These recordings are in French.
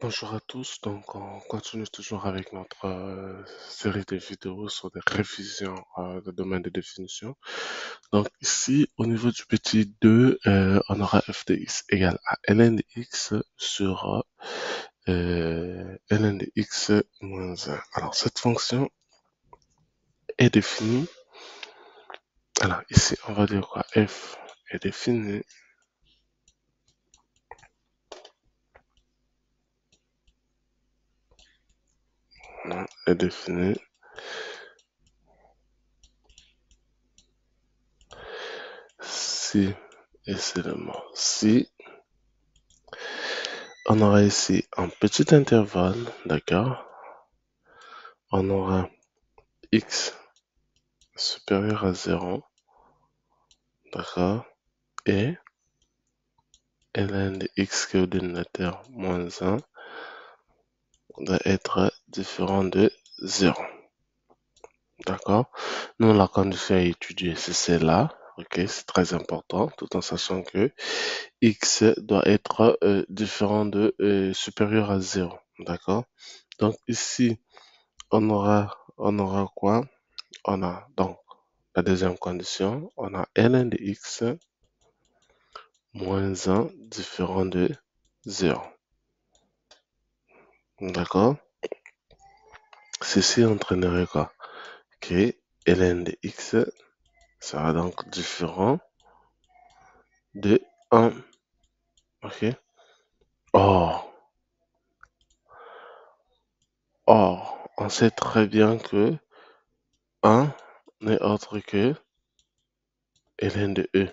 Bonjour à tous, donc on continue toujours avec notre série de vidéos sur des révisions de domaine de définition. Donc ici, au niveau du petit 2, on aura f de x égale à ln de x sur ln de x moins 1. Alors cette fonction est définie, alors ici on va dire quoi, f est définie, non, est définie si, et c'est le mot si, on aura ici un petit intervalle, d'accord. On aura x supérieur à 0, d'accord, et ln de x qui est au dénominateur moins 1 doit être différent de 0, d'accord. Nous, la condition à étudier, c'est celle-là, ok, c'est très important, tout en sachant que x doit être différent de supérieur à 0, d'accord. Donc ici, on aura quoi? On a donc la deuxième condition, on a ln de x moins 1 différent de 0. D'accord? Ceci entraînerait quoi? Que ln de x sera donc différent de 1. Ok? Or, on sait très bien que 1 n'est autre que ln de e.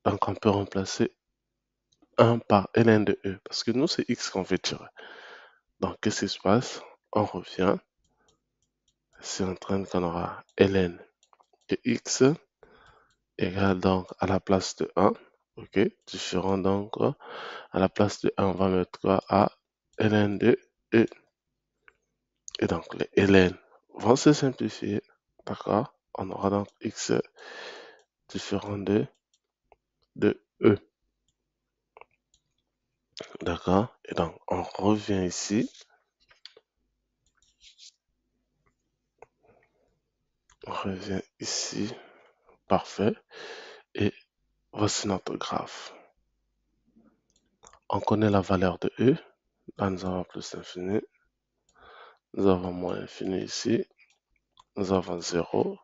Donc, on peut remplacer 1 par ln de e. Parce que nous, c'est x qu'on veut tirer. Donc, qu'est-ce qui se passe? On revient. C'est en train qu'on aura ln de x égale donc à la place de 1. Ok? Différent donc, à la place de 1, on va mettre quoi? À ln de e. Et donc, les ln vont se simplifier. D'accord? On aura donc x différent de e. D'accord? Et donc, on revient ici. On revient ici. Parfait. Et voici notre graphe. On connaît la valeur de e. Là, nous avons plus l'infini. Nous avons moins l'infini ici. Nous avons 0.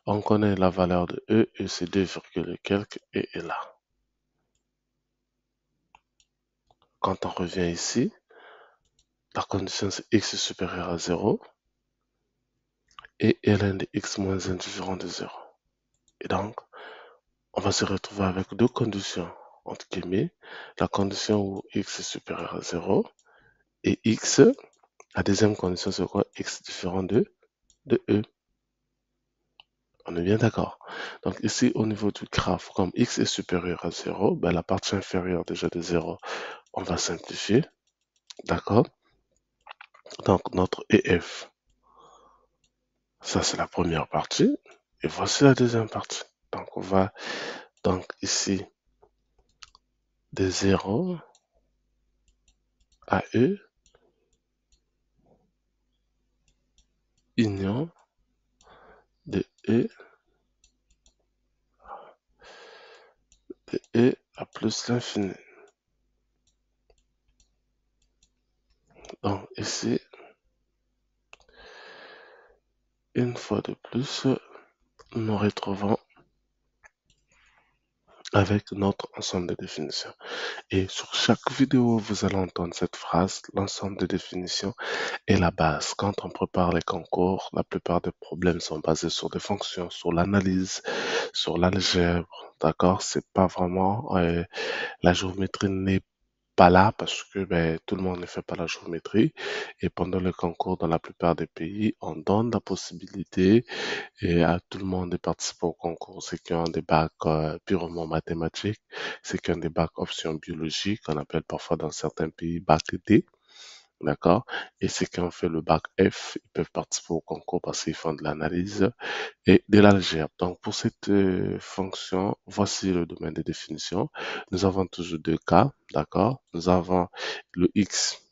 On connaît la valeur de e et c'est 2, quelques et est là. Quand on revient ici, la condition c'est x est supérieur à 0 et ln de x moins 1 différent de 0. Et donc, on va se retrouver avec deux conditions, entre guillemets, la condition où x est supérieur à 0 et x, la deuxième condition c'est quoi? X différent de e. On est bien d'accord. Donc ici, au niveau du graphe, comme x est supérieur à 0, ben, la partie inférieure déjà de 0, on va simplifier. D'accord? Donc notre EF, ça c'est la première partie. Et voici la deuxième partie. Donc on va donc ici de 0 à E, union de E à plus l'infini. Donc ici, une fois de plus, nous nous retrouvons avec notre ensemble de définitions. Et sur chaque vidéo, vous allez entendre cette phrase, l'ensemble de définitions est la base. Quand on prépare les concours, la plupart des problèmes sont basés sur des fonctions, sur l'analyse, sur l'algèbre. D'accord? C'est pas vraiment, la géométrie n'est pas là parce que ben, tout le monde ne fait pas la géométrie. Et pendant le concours, dans la plupart des pays, on donne la possibilité et à tout le monde de participer au concours. Ceux qui ont des bacs purement mathématiques, ceux qui ont des bacs option biologie, qu'on appelle parfois dans certains pays bac D, d'accord? Et ceux qui ont fait le bac F, ils peuvent participer au concours parce qu'ils font de l'analyse et de l'algèbre. Donc pour cette fonction, voici le domaine de définition. Nous avons toujours deux cas, d'accord? Nous avons le x.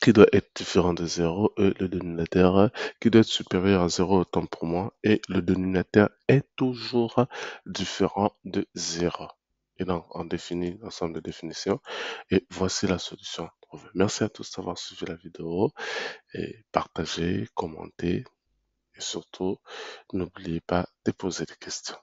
qui doit être différent de zéro et le dénominateur qui doit être supérieur à zéro, autant pour moi, et le dénominateur est toujours différent de zéro. Et donc, on définit l'ensemble de définitions et voici la solution trouvée. Merci à tous d'avoir suivi la vidéo et partagez, commentez et surtout, n'oubliez pas de poser des questions.